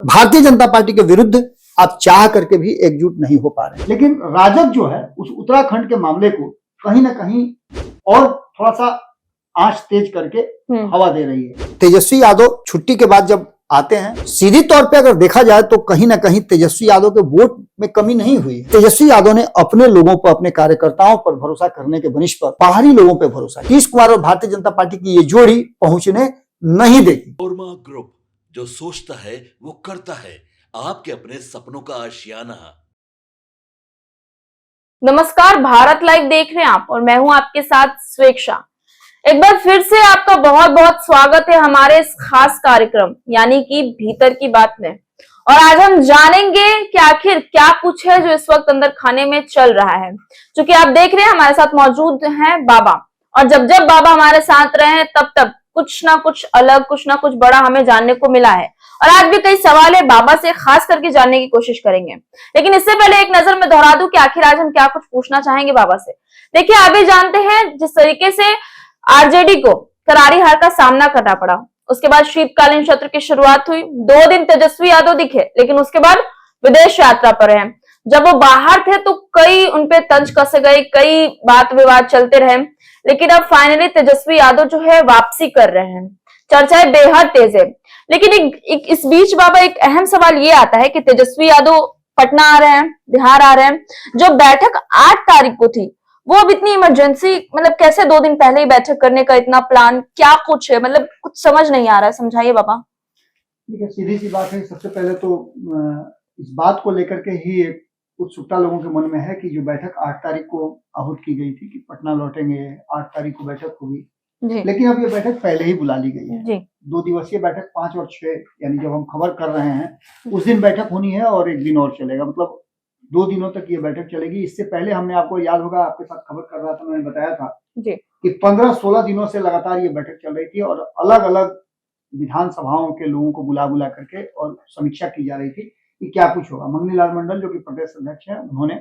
Bharatiya Janata party के विरुद्ध आप चाह करके भी एकजुट नहीं हो पा रहे। लेकिन राजग जो है उस उत्तराखंड के मामले को कहीं ना कहीं और थोड़ा सा आंच तेज करके हवा दे रही है। तेजस्वी यादव छुट्टी के बाद जब आते हैं, सीधी तौर पे अगर देखा जाए तो कहीं ना कहीं तेजस्वी यादव के वोट में कमी नहीं हुई। तेजस्वी यादव ने अपने लोगों पर, अपने कार्यकर्ताओं पर भरोसा करने के बनिश पर बाहरी लोगों पर भरोसा। नीतीश कुमार और भारतीय जनता पार्टी की ये जोड़ी पहुंचने नहीं देगी। ओरमा ग्रुप, जो सोचता है वो करता है, आपके अपने सपनों का आशियाना। नमस्कार, भारत लाइव देख रहे हैं आप और मैं हूं आपके साथ स्वेक्षा। एक बार फिर से आपका बहुत बहुत स्वागत है हमारे इस खास कार्यक्रम यानी कि भीतर की बात में। और आज हम जानेंगे कि आखिर क्या कुछ है जो इस वक्त अंदर खाने में चल रहा है। क्योंकि आप देख रहे हैं हमारे साथ मौजूद हैं बाबा, और जब जब बाबा हमारे साथ रहे हैं तब तब कुछ ना कुछ अलग, कुछ ना कुछ बड़ा हमें जानने को मिला है। और आज भी कई सवाल है बाबा से खास करके जानने की कोशिश करेंगे। लेकिन इससे पहले एक नजर में दोहरा दूं कि आखिर आज हम क्या कुछ पूछना चाहेंगे बाबा से। देखिए, आप भी जानते हैं जिस तरीके से आरजेडी को करारी हार का सामना करना पड़ा, उसके बाद शीतकालीन सत्र की शुरुआत हुई। 2 दिन तेजस्वी यादव दिखे, लेकिन उसके बाद विदेश यात्रा पर हैं। जब वो बाहर थे तो कई उनपे तंज कसे गए, कई बात विवाद चलते रहे। लेकिन अब फाइनली तेजस्वी यादव जो है वापसी कर रहे हैं, चर्चाएं बेहद तेज है। लेकिन इस बीच बाबा एक अहम सवाल ये आता है कि तेजस्वी यादव पटना आ रहे हैं, बिहार आ रहे हैं। जो बैठक 8 तारीख को थी वो अब इतनी इमरजेंसी, मतलब कैसे 2 दिन पहले ही बैठक करने का इतना प्लान, क्या कुछ है, मतलब कुछ समझ नहीं आ रहा है, समझाइए बाबा। ठीक है, सीधी सी बात है। सबसे पहले तो इस बात को लेकर के ही एक उत्सुकता लोगों के मन में है कि जो बैठक 8 तारीख को आहूत की गई थी कि पटना लौटेंगे, 8 तारीख को बैठक होगी, लेकिन अब ये बैठक पहले ही बुला ली गई है। 2 दिवसीय बैठक 5 और 6 यानी जब हम खबर कर रहे हैं उस दिन बैठक होनी है और 1 दिन और चलेगा, मतलब 2 दिनों तक ये बैठक चलेगी। इससे पहले हमने, आपको याद होगा, आपके साथ खबर कर रहा था, मैंने बताया था कि 15-16 दिनों से लगातार ये बैठक चल रही थी और अलग अलग विधानसभाओं के लोगों को बुला बुला करके और समीक्षा की जा रही थी कि क्या कुछ होगा। मंगनी लाल मंडल जो कि प्रदेश अध्यक्ष है, उन्होंने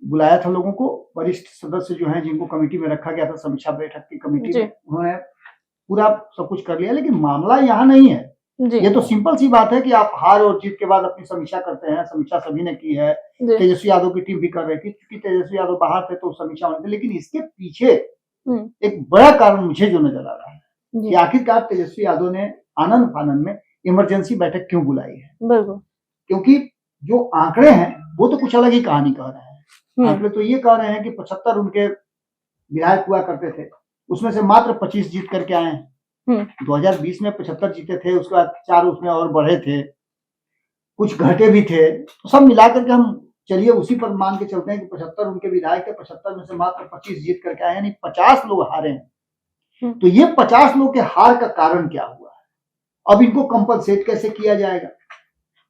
बुलाया था लोगों को। वरिष्ठ सदस्य जो हैं जिनको कमेटी में रखा गया था, समीक्षा बैठक की कमेटी में, उन्होंने पूरा सब कुछ कर लिया। लेकिन मामला यहाँ नहीं है। ये तो सिंपल सी बात है कि आप हार और जीत के बाद अपनी समीक्षा करते हैं। समीक्षा सभी ने की है, तेजस्वी यादव की टीम भी कर रही थी, क्योंकि तेजस्वी यादव बाहर थे तो समीक्षा होनी थी। लेकिन इसके पीछे एक बड़ा कारण मुझे जो नजर आ रहा है कि आखिरकार तेजस्वी यादव ने आनंद फानंद में इमरजेंसी बैठक क्यों बुलाई है। क्योंकि जो आंकड़े हैं वो तो कुछ अलग ही कहानी कह रहे हैं। आंकड़े तो ये कह रहे हैं कि 75 उनके विधायक हुआ करते थे, उसमें से मात्र 25 जीत करके आए हैं। 2020 में 75 जीते थे, उसके बाद 4 उसमें और बढ़े थे, कुछ घटे भी थे। तो सब मिलाकर के हम चलिए उसी पर मान के चलते हैं कि 75 उनके विधायक थे, 75 में से मात्र 25 जीत करके आए, यानी 50 लोग हारे हैं। तो ये 50 लोग के हार का कारण क्या हुआ है, अब इनको कंपनसेट कैसे किया जाएगा,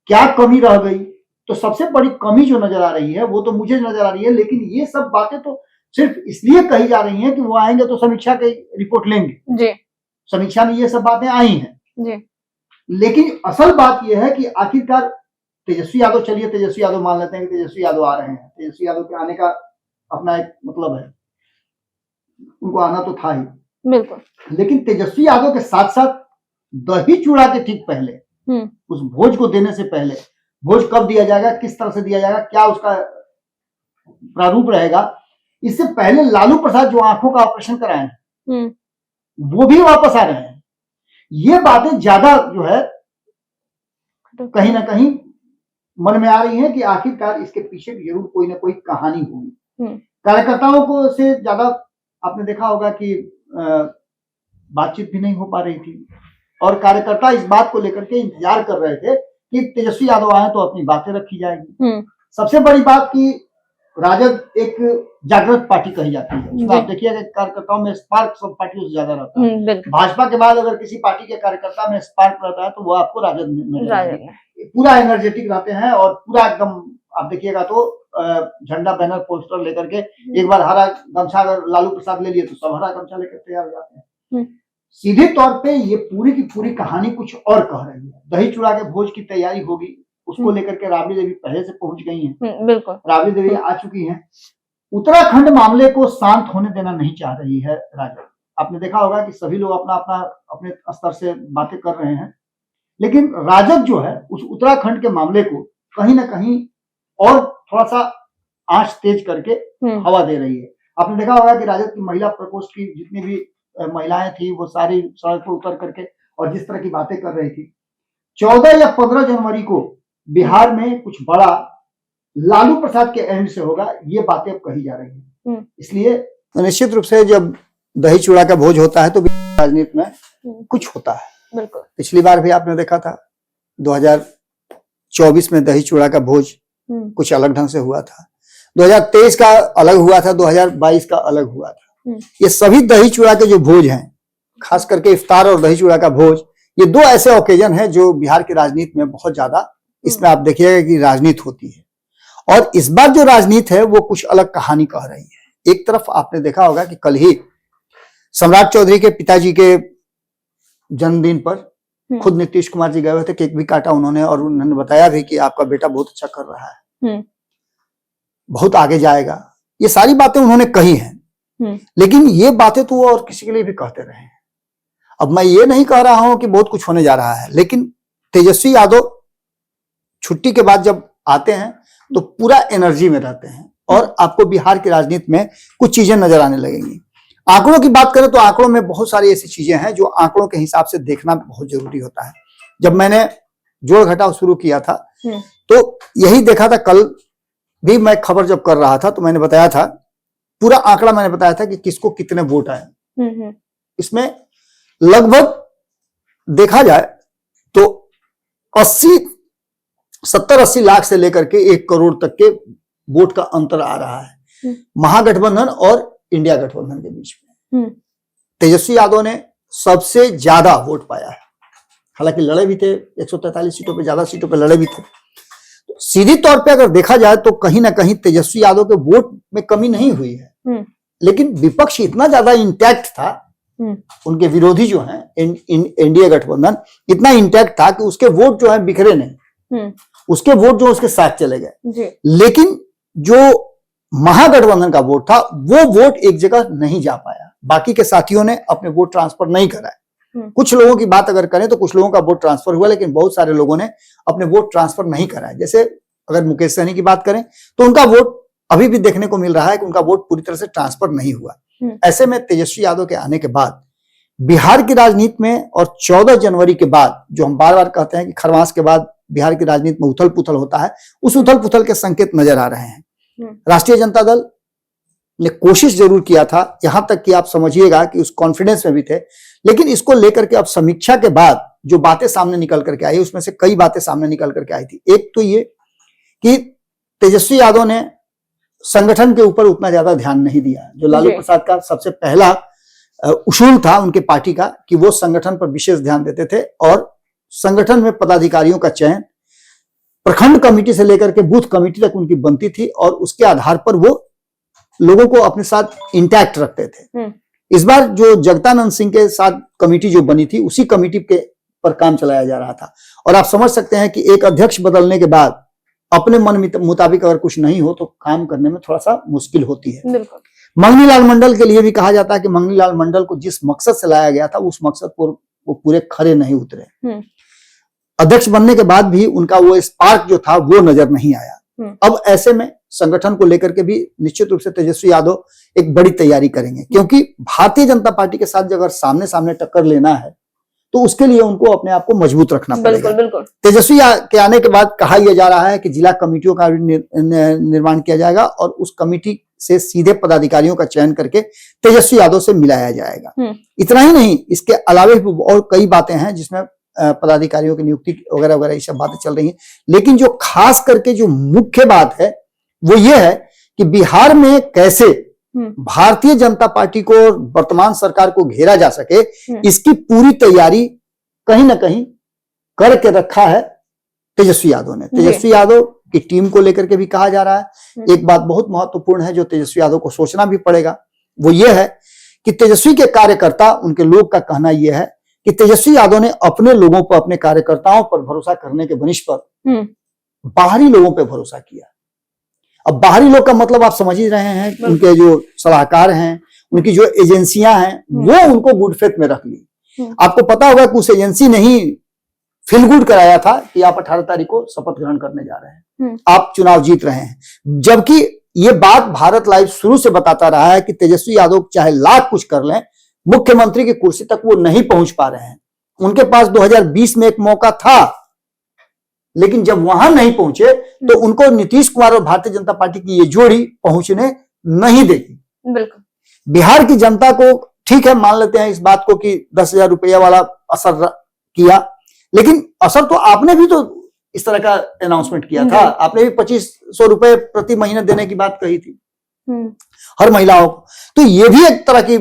क्या कमी रह गई। तो सबसे बड़ी कमी जो नजर आ रही है वो तो मुझे नजर आ रही है। लेकिन ये सब बातें तो सिर्फ इसलिए कही जा रही हैं कि वो आएंगे तो समीक्षा की रिपोर्ट लेंगे। समीक्षा में ये सब बातें आई हैं। लेकिन असल बात यह है कि आखिरकार तेजस्वी यादव, चलिए तेजस्वी यादव मान लेते हैं कि तेजस्वी यादव आ रहे हैं। तेजस्वी यादव के आने का अपना एक मतलब है, उनको आना तो था ही, बिल्कुल। लेकिन तेजस्वी यादव के साथ साथ दही चूड़ा के ठीक पहले, उस भोज को देने से पहले, भोज कब दिया जाएगा, किस तरह से दिया जाएगा, क्या उसका प्रारूप रहेगा, इससे पहले लालू प्रसाद जो आंखों का ऑपरेशन कराए हैं वो भी वापस आ रहे हैं। ये बातें ज्यादा जो है कहीं ना कहीं मन में आ रही हैं कि आखिरकार इसके पीछे जरूर कोई ना कोई कहानी होगी। कार्यकर्ताओं को से ज्यादा आपने देखा होगा कि बातचीत भी नहीं हो पा रही थी और कार्यकर्ता इस बात को लेकर के इंतजार कर रहे थे कि तेजस्वी यादव आए तो अपनी बातें रखी जाएगी। सबसे बड़ी बात की राजद एक जागृत पार्टी कही जाती है, उसमें आप देखिएगा कार्यकर्ताओं में स्पार्क सब पार्टियों से ज्यादा रहता है। भाजपा के बाद अगर किसी पार्टी के कार्यकर्ता में स्पार्क रहता है तो वो आपको राजद में पूरा एनर्जेटिक रहते हैं और पूरा एकदम आप देखिएगा तो झंडा, बैनर, पोस्टर लेकर के, एक बार हरा गमछा अगर लालू प्रसाद ले लिए तो सब हरा गमछा लेकर तैयार हो जाते हैं। सीधे तौर पे ये पूरी की पूरी कहानी कुछ और कह रही है। दही चूड़ा के भोज की तैयारी होगी, उसको लेकर के राबड़ी देवी पहले से पहुंच गई हैं। बिल्कुल, राबड़ी देवी आ चुकी हैं। उत्तराखंड मामले को शांत होने देना नहीं चाह रही है राजद। आपने देखा होगा कि सभी लोग अपना अपना अपने स्तर से बातें कर रहे हैं, लेकिन राजग जो है उस उत्तराखंड के मामले को कहीं ना कहीं और थोड़ा सा आंच तेज करके हवा दे रही है। आपने देखा होगा कि राजद की महिला प्रकोष्ठ की जितनी भी महिलाएं थी वो सारी सड़क पर उतर करके और जिस तरह की बातें कर रही थी, 14 या 15 जनवरी को बिहार में कुछ बड़ा लालू प्रसाद के एंड से होगा, ये बातें अब कही जा रही है। इसलिए निश्चित रूप से जब दही चूड़ा का भोज होता है तो राजनीति में कुछ होता है। बिल्कुल। पिछली बार भी आपने देखा था 2024 में दही चूड़ा का भोज कुछ अलग ढंग से हुआ था, 2023 का अलग हुआ था, 2022 का अलग हुआ था। ये सभी दही चूड़ा के जो भोज हैं, खास करके इफ्तार और दही चूड़ा का भोज, ये दो ऐसे ओकेजन हैं जो बिहार की राजनीति में बहुत ज्यादा, इसमें आप देखिएगा कि राजनीति होती है। और इस बार जो राजनीति है वो कुछ अलग कहानी कह रही है। एक तरफ आपने देखा होगा कि कल ही सम्राट चौधरी के पिताजी के जन्मदिन पर खुद नीतीश कुमार जी गए हुए थे, केक भी काटा उन्होंने और उन्होंने बताया भी कि आपका बेटा बहुत अच्छा कर रहा है, बहुत आगे जाएगा। ये सारी बातें उन्होंने कही हैं, लेकिन ये बातें तो वो और किसी के लिए भी कहते रहे हैं। अब मैं ये नहीं कह रहा हूं कि बहुत कुछ होने जा रहा है, लेकिन तेजस्वी यादव छुट्टी के बाद जब आते हैं तो पूरा एनर्जी में रहते हैं और आपको बिहार की राजनीति में कुछ चीजें नजर आने लगेंगी। आंकड़ों की बात करें तो आंकड़ों में बहुत सारी ऐसी चीजें हैं जो आंकड़ों के हिसाब से देखना बहुत जरूरी होता है। जब मैंने जोड़ घटाव शुरू किया था तो यही देखा था, कल भी मैं खबर जब कर रहा था तो मैंने बताया था, पूरा आंकड़ा मैंने बताया था कि किसको कितने वोट आए। इसमें लगभग देखा जाए तो 70-80 लाख से लेकर के 1 करोड़ तक के वोट का अंतर आ रहा है महागठबंधन और इंडिया गठबंधन के बीच में। तेजस्वी यादव ने सबसे ज्यादा वोट पाया है, हालांकि लड़े भी थे 143 सीटों पे, ज्यादा सीटों पे लड़े भी थे। तो सीधी तौर पे अगर देखा जाए तो कहीं ना कहीं तेजस्वी यादव के वोट में कमी नहीं हुई है, लेकिन विपक्ष इतना ज्यादा इंटैक्ट था, उनके विरोधी जो हैं एनडीए गठबंधन इतना इंटैक्ट था कि उसके वोट जो है बिखरे नहीं, उसके वोट जो उसके साथ चले गए। लेकिन जो महागठबंधन का वोट था वो वोट एक जगह नहीं जा पाया, बाकी के साथियों ने अपने वोट ट्रांसफर नहीं कराए। कुछ लोगों की बात अगर करें तो कुछ लोगों का वोट ट्रांसफर हुआ, लेकिन बहुत सारे लोगों ने अपने वोट ट्रांसफर नहीं कराए। जैसे अगर मुकेश सहनी की बात करें तो उनका वोट अभी भी देखने को मिल रहा है कि उनका वोट पूरी तरह से ट्रांसफर नहीं हुआ। ऐसे में तेजस्वी यादव के आने के बाद बिहार की राजनीति में और 14 जनवरी के बाद, जो हम बार बार कहते हैं कि खरमास के बाद बिहार की राजनीति में उथल पुथल होता है, उस उथल पुथल के संकेत नजर आ रहे हैं। राष्ट्रीय जनता दल ने कोशिश जरूर किया था, यहां तक कि आप समझिएगा कि उस कॉन्फिडेंस में भी थे, लेकिन इसको लेकर के अब समीक्षा के बाद जो बातें सामने निकल करके आई, उसमें से कई बातें सामने निकल करके आई थी। एक तो ये कि तेजस्वी यादव ने संगठन के ऊपर उतना ज्यादा ध्यान नहीं दिया, जो लालू प्रसाद का सबसे पहला उसूल था उनके पार्टी का कि वो संगठन पर विशेष ध्यान देते थे और संगठन में पदाधिकारियों का चयन प्रखंड कमेटी से लेकर के बूथ कमेटी तक उनकी बनती थी और उसके आधार पर वो लोगों को अपने साथ इंटैक्ट रखते थे। इस बार जो जगदानंद सिंह के साथ कमेटी जो बनी थी, उसी कमेटी के पर काम चलाया जा रहा था और आप समझ सकते हैं कि एक अध्यक्ष बदलने के बाद अपने मन मुताबिक अगर कुछ नहीं हो तो काम करने में थोड़ा सा मुश्किल होती है। मंगनी लाल मंडल के लिए भी कहा जाता है कि मंगनी लाल मंडल को जिस मकसद से लाया गया था उस मकसद पर वो पूरे खरे नहीं उतरे। अध्यक्ष बनने के बाद भी उनका वो स्पार्क जो था वो नजर नहीं आया। अब ऐसे में संगठन को लेकर के भी निश्चित रूप से तेजस्वी यादव एक बड़ी तैयारी करेंगे, क्योंकि भारतीय जनता पार्टी के साथ अगर सामने सामने टक्कर लेना है तो उसके लिए उनको अपने आप को मजबूत रखना पड़ेगा। बिल्कुल। तेजस्वी के आने के बाद कहा यह जा रहा है कि जिला कमेटियों का भी निर्माण किया जाएगा और उस कमेटी से सीधे पदाधिकारियों का चयन करके तेजस्वी यादव से मिलाया जाएगा। इतना ही नहीं, इसके अलावे भी और कई बातें हैं जिसमें पदाधिकारियों की नियुक्ति वगैरह वगैरह ये सब बातें चल रही हैं, लेकिन जो खास करके जो मुख्य बात है वो ये है कि बिहार में कैसे भारतीय जनता पार्टी को वर्तमान सरकार को घेरा जा सके, इसकी पूरी तैयारी कहीं ना कहीं करके रखा है तेजस्वी यादव ने। तेजस्वी यादव की टीम को लेकर के भी कहा जा रहा है। एक बात बहुत महत्वपूर्ण है जो तेजस्वी यादव को सोचना भी पड़ेगा, वो ये है कि तेजस्वी के कार्यकर्ता, उनके लोग का कहना यह है कि तेजस्वी यादव ने अपने लोगों पर, अपने कार्यकर्ताओं पर भरोसा करने के बनिश पर बाहरी लोगों पर भरोसा किया। अब बाहरी लोग का मतलब आप समझ ही रहे हैं, उनके जो सलाहकार हैं, उनकी जो एजेंसियां हैं, वो उनको गुड फेथ में रख ली। आपको पता होगा कि उस एजेंसी ने ही फील गुड कराया था कि आप 18 तारीख को शपथ ग्रहण करने जा रहे हैं, आप चुनाव जीत रहे हैं। जबकि ये बात भारत लाइव शुरू से बताता रहा है कि तेजस्वी यादव चाहे लाख कुछ कर लें, मुख्यमंत्री की कुर्सी तक वो नहीं पहुंच पा रहे हैं। उनके पास 2020 में एक मौका था, लेकिन जब वहां नहीं पहुंचे तो उनको नीतीश कुमार और भारतीय जनता पार्टी की ये जोड़ी पहुंचने नहीं देगी। बिल्कुल। बिहार की जनता को ठीक है, मान लेते हैं इस बात को कि 10,000 रुपया वाला असर किया, लेकिन असर तो आपने भी तो इस तरह का अनाउंसमेंट किया था, आपने भी 2500 रुपए प्रति महीने देने की बात कही थी हर महिलाओं को। तो ये भी एक तरह की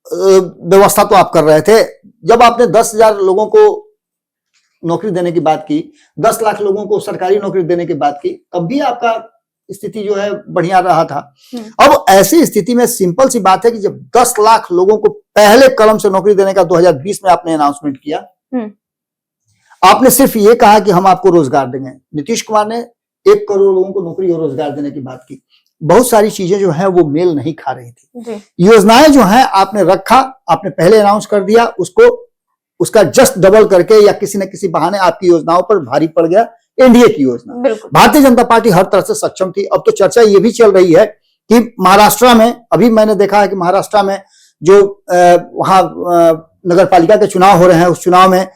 व्यवस्था तो आप कर रहे थे। जब आपने 10,000 लोगों को नौकरी देने की बात की, 10 लाख लोगों को सरकारी नौकरी देने की बात की, तब भी आपका स्थिति जो है बढ़िया रहा था। अब ऐसी स्थिति में सिंपल सी बात है कि जब 10 लाख लोगों को पहले कलम से नौकरी देने का 2020 में आपने अनाउंसमेंट किया, आपने सिर्फ ये कहा कि हम आपको रोजगार देंगे। नीतीश कुमार ने 1 करोड़ लोगों को नौकरी और रोजगार देने की बात की। बहुत सारी चीजें जो है वो मेल नहीं खा रही थी। योजनाएं जो है आपने रखा, आपने पहले अनाउंस कर दिया, उसको उसका जस्ट डबल करके या किसी न किसी बहाने आपकी योजनाओं पर भारी पड़ गया एनडीए की योजना। भारतीय जनता पार्टी हर तरह से सक्षम थी। अब तो चर्चा ये भी चल रही है कि महाराष्ट्र में, अभी मैंने देखा है कि महाराष्ट्र में जो वहां नगर पालिका के चुनाव हो रहे हैं, उस चुनाव में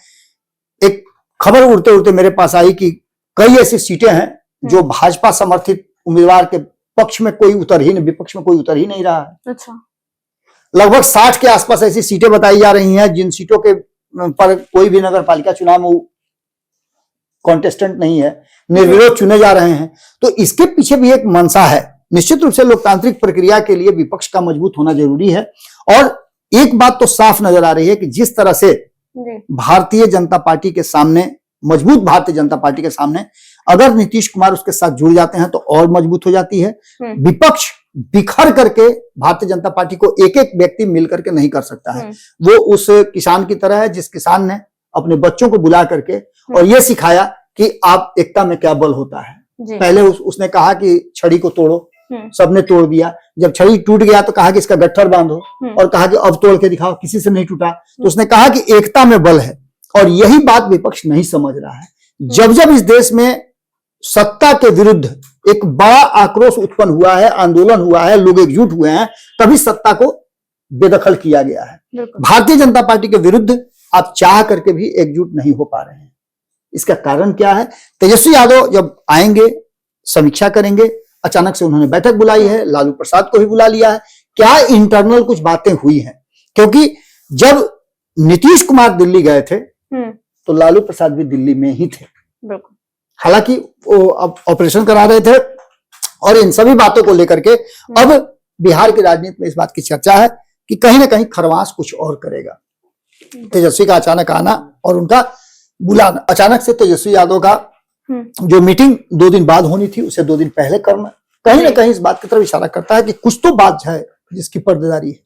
एक खबर उड़ते उड़ते मेरे पास आई कि कई ऐसी सीटें हैं जो भाजपा समर्थित उम्मीदवार के पक्ष में कोई उतर ही नहीं, विपक्ष में कोई उतर ही नहीं रहा है। अच्छा। लगभग 60 के आसपास ऐसी सीटें बताई जा रही हैं जिन सीटों के पर कोई भी नगर पालिका चुनाव में कॉन्टेस्टेंट नहीं है, निर्विरोध चुने जा रहे हैं। तो इसके पीछे भी एक मंशा है। निश्चित रूप से लोकतांत्रिक प्रक्रिया के लिए विपक्ष का मजबूत होना जरूरी है। और एक बात तो साफ नजर आ रही है कि जिस तरह से भारतीय जनता पार्टी के सामने, मजबूत भारतीय जनता पार्टी के सामने अगर नीतीश कुमार उसके साथ जुड़ जाते हैं तो और मजबूत हो जाती है। विपक्ष बिखर करके भारतीय जनता पार्टी को एक एक व्यक्ति मिल करके नहीं कर सकता है। वो उस किसान की तरह है जिस किसान ने अपने बच्चों को बुला करके और ये सिखाया कि आप एकता में क्या बल होता है। पहले उसने कहा कि छड़ी को तोड़ो, सबने तोड़ दिया। जब छड़ी टूट गया तो कहा कि इसका गट्ठर बांधो, और कहा कि अब तोड़ के दिखाओ, किसी से नहीं टूटा। तो उसने कहा कि एकता में बल है, और यही बात विपक्ष नहीं समझ रहा है। जब जब इस देश में सत्ता के विरुद्ध एक बड़ा आक्रोश उत्पन्न हुआ है, आंदोलन हुआ है, लोग एकजुट हुए हैं, तभी सत्ता को बेदखल किया गया है। भारतीय जनता पार्टी के विरुद्ध आप चाह करके भी एकजुट नहीं हो पा रहे हैं। इसका कारण क्या है? तेजस्वी यादव जब आएंगे, समीक्षा करेंगे। अचानक से उन्होंने बैठक बुलाई है, लालू प्रसाद को भी बुला लिया है। क्या इंटरनल कुछ बातें हुई हैं? क्योंकि जब नीतीश कुमार दिल्ली गए थे तो लालू प्रसाद भी दिल्ली में ही थे। हालांकि वो अब ऑपरेशन करा रहे थे, और इन सभी बातों को लेकर के अब बिहार की राजनीति में इस बात की चर्चा है कि कहीं ना कहीं खरवास कुछ और करेगा। तेजस्वी का अचानक आना और उनका बुलाना, अचानक से तेजस्वी यादव का जो मीटिंग 2 दिन बाद होनी थी उसे 2 दिन पहले करना, कहीं ना कहीं इस बात की तरफ इशारा करता है कि कुछ तो बात है जिसकी पर्देदारी है।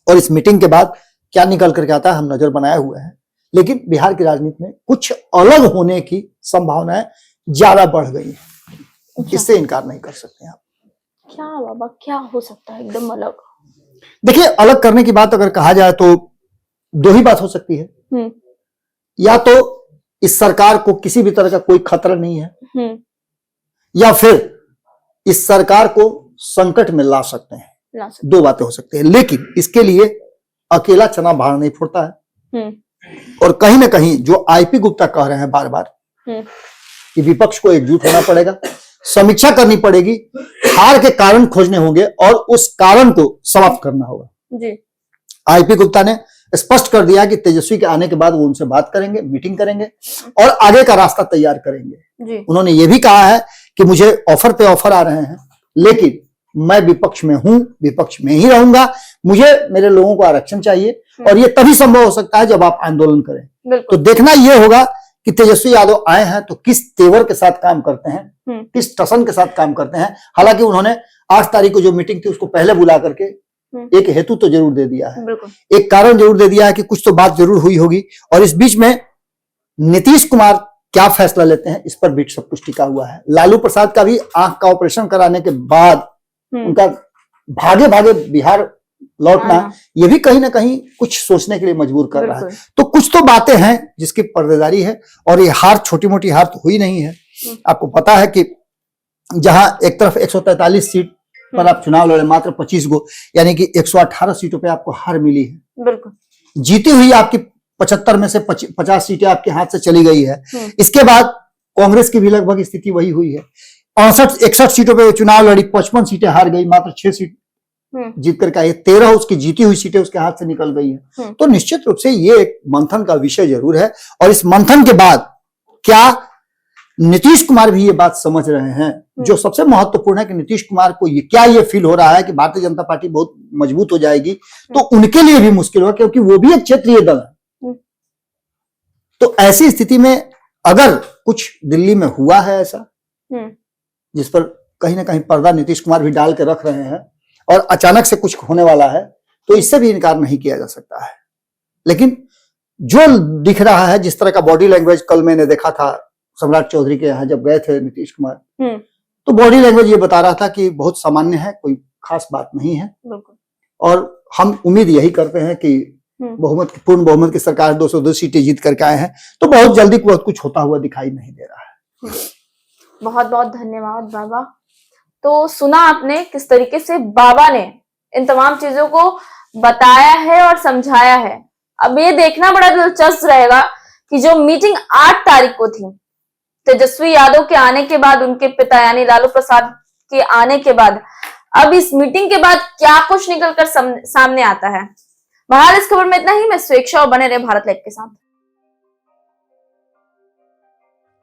और इस मीटिंग के बाद क्या निकल करके आता है हम नजर बनाए हुए हैं। लेकिन बिहार की राजनीति में कुछ अलग होने की संभावनाएं ज्यादा बढ़ गई है, इससे इनकार नहीं कर सकते आप। क्या बाबा, क्या हो सकता है एकदम अलग? देखिए, अलग करने की बात अगर कहा जाए तो 2 ही बात हो सकती है। या तो इस सरकार को किसी भी तरह का कोई खतरा नहीं है, या फिर इस सरकार को संकट में ला सकते हैं। 2 बातें हो सकती है। लेकिन इसके लिए अकेला चना बाहर नहीं फूटता है। और कहीं ना कहीं जो आईपी गुप्ता कह रहे हैं बार बार कि विपक्ष को एकजुट होना पड़ेगा, समीक्षा करनी पड़ेगी, हार के कारण खोजने होंगे और उस कारण को समाप्त करना होगा। आईपी गुप्ता ने स्पष्ट कर दिया कि तेजस्वी के आने के बाद वो उनसे बात करेंगे, मीटिंग करेंगे और आगे का रास्ता तैयार करेंगे। उन्होंने ये भी कहा है कि मुझे ऑफर पे ऑफर आ रहे हैं, लेकिन मैं विपक्ष में हूं, विपक्ष में ही रहूंगा। मुझे मेरे लोगों को आरक्षण चाहिए, और ये तभी संभव हो सकता है जब आप आंदोलन करें। तो देखना यह होगा कि तेजस्वी यादव आए हैं तो किस तेवर के साथ काम करते हैं, किस टसन के साथ काम करते हैं। हालांकि उन्होंने 8 तारीख को जो मीटिंग थी उसको पहले बुला करके एक हेतु तो जरूर दे दिया है, एक कारण जरूर दे दिया है कि कुछ तो बात जरूर हुई होगी। और इस बीच में नीतीश कुमार क्या फैसला लेते हैं, इस पर भी सब कुछ टिका हुआ है। लालू प्रसाद का भी आंख का ऑपरेशन कराने के बाद उनका भागे भागे बिहार लौटना, हाँ। ये भी कहीं ना कहीं कुछ सोचने के लिए मजबूर कर रहा है। बिल्कुल। तो कुछ तो बातें हैं जिसकी पर्देदारी है, और ये हार छोटी मोटी हार तो हुई नहीं है। आपको पता है कि जहां एक तरफ 143 सीट पर आप चुनाव लड़े, मात्र 25 गो, यानी कि 118 सीटों पे आपको हार मिली है। बिल्कुल। जीती हुई आपकी 75 में से 50 सीटें आपके हाथ से चली गई है। इसके बाद कांग्रेस की भी लगभग स्थिति वही हुई है। 61 सीटों पे चुनाव लड़ी, 55 सीटें हार गई, मात्र 6 सीट जीत करके आई। 13 उसकी जीती हुई सीटें उसके हाथ से निकल गई है। तो निश्चित रूप से ये एक मंथन का विषय जरूर है, और इस मंथन के बाद क्या नीतीश कुमार भी ये बात समझ रहे हैं, जो सबसे महत्वपूर्ण है कि नीतीश कुमार को ये फील हो रहा है कि भारतीय जनता पार्टी बहुत मजबूत हो जाएगी, तो उनके लिए भी मुश्किल होगा, क्योंकि वो भी एक क्षेत्रीय दल है। तो ऐसी स्थिति में अगर कुछ दिल्ली में हुआ है ऐसा, जिस पर कहीं ना कहीं पर्दा नीतीश कुमार भी डाल के रख रहे हैं, और अचानक से कुछ होने वाला है, तो इससे भी इनकार नहीं किया जा सकता है। लेकिन जो दिख रहा है, जिस तरह का बॉडी लैंग्वेज कल मैंने देखा था सम्राट चौधरी के यहाँ जब गए थे नीतीश कुमार, तो बॉडी लैंग्वेज ये बता रहा था कि बहुत सामान्य है, कोई खास बात नहीं है। और हम उम्मीद यही करते हैं कि पूर्ण बहुमत की सरकार 202 सीटें जीत करके आए हैं, तो बहुत जल्दी बहुत कुछ होता हुआ दिखाई नहीं दे रहा है। बहुत बहुत धन्यवाद बाबा। तो सुना आपने किस तरीके से बाबा ने इन तमाम चीजों को बताया है और समझाया है। अब ये देखना बड़ा दिलचस्प रहेगा कि जो मीटिंग 8 तारीख को थी, तेजस्वी यादव के आने के बाद, उनके पिता यानी लालू प्रसाद के आने के बाद, अब इस मीटिंग के बाद क्या कुछ निकलकर सामने आता है। बहरहाल इस खबर में इतना ही। मैं स्वेच्छा, और बने रहे भारत लाइव के साथ।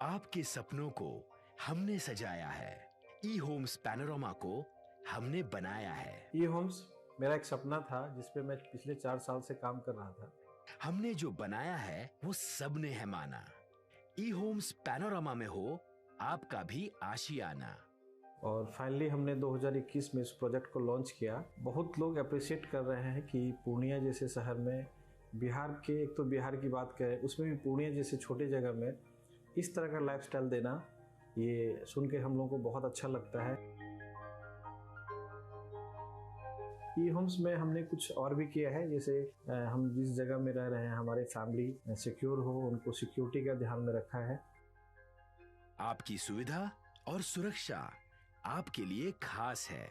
आपके सपनों को हमने सजाया है, ई होम्स पैनोरामा को हमने बनाया है। ई होम्स मेरा एक सपना था, जिसपे मैं पिछले 4 साल से काम कर रहा था। हमने जो बनाया है वो सबने है माना। ई होम्स पैनोरामा में हो आपका भी आशियाना। और फाइनली हमने 2021 में इस प्रोजेक्ट को लॉन्च किया। बहुत लोग अप्रिशिएट कर रहे हैं कि पूर्णिया जैसे शहर में, बिहार के, एक तो बिहार की बात करें, उसमें भी पूर्णिया जैसे छोटे जगह में इस तरह का लाइफस्टाइल देना, ये सुन के हम लोगों को बहुत अच्छा लगता है। ई होम्स में हमने कुछ और भी किया है, जैसे हम जिस जगह में रह रहे हैं, हमारे फैमिली सिक्योर हो, उनको सिक्योरिटी का ध्यान में रखा है। आपकी सुविधा और सुरक्षा आपके लिए खास है,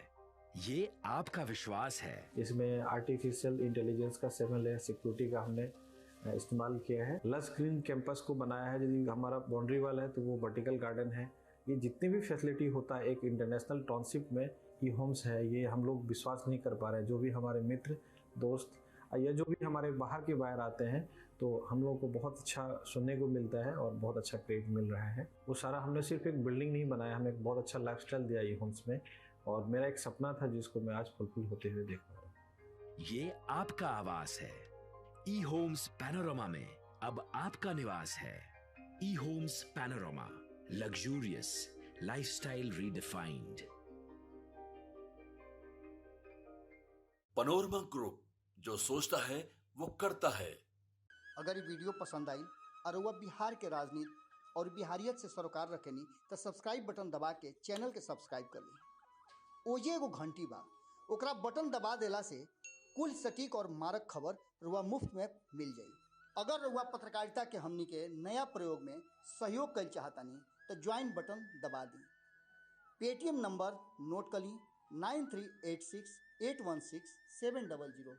ये आपका विश्वास है। इसमें आर्टिफिशियल इंटेलिजेंस का 7 लेयर सिक्योरिटी का हमने इस्तेमाल किया है। लस ग्रीन कैंपस को बनाया है। यदि हमारा बाउंड्री वाल है तो वो वर्टिकल गार्डन है। ये जितनी भी फैसिलिटी होता है एक इंटरनेशनल टाउनशिप में, ई होम्स है, ये हम लोग विश्वास नहीं कर पा रहे हैं। जो भी हमारे मित्र, दोस्त या जो भी हमारे बाहर के बाहर आते हैं, तो हम लोगों को बहुत अच्छा सुनने को मिलता है और बहुत अच्छा क्रेडिट मिल रहा है। वो सारा हमने सिर्फ एक बिल्डिंग नहीं बनाया, हमें एक बहुत अच्छा लाइफस्टाइल दिया ई होम्स में, और मेरा एक सपना था जिसको मैं आज फुलफिल होते हुए देख रहा हूँ। ये आपका आवास है। ई होम्स पैनोरामा में अब आपका निवास है। E homes panorama, luxurious lifestyle redefined. Panorama group, जो सोचता है वो करता है। अगर ये वीडियो पसंद आई और वह बिहार के राजनीति और बिहारियत से सरोकार रखेनी, तो सब्सक्राइब बटन दबा के चैनल के सब्सक्राइब कर ली। ओजे एगो घंटी बा, ओकरा बटन दबा देला से कुल सटीक और मारक खबर रुआ मुफ्त में मिल जाई। अगर रुआ पत्रकारिता के हमनी के नया प्रयोग में सहयोग कर चाहतानी, तो ज्वाइन बटन दबा दी। पेटीएम नंबर नोट कर ली 9386816700।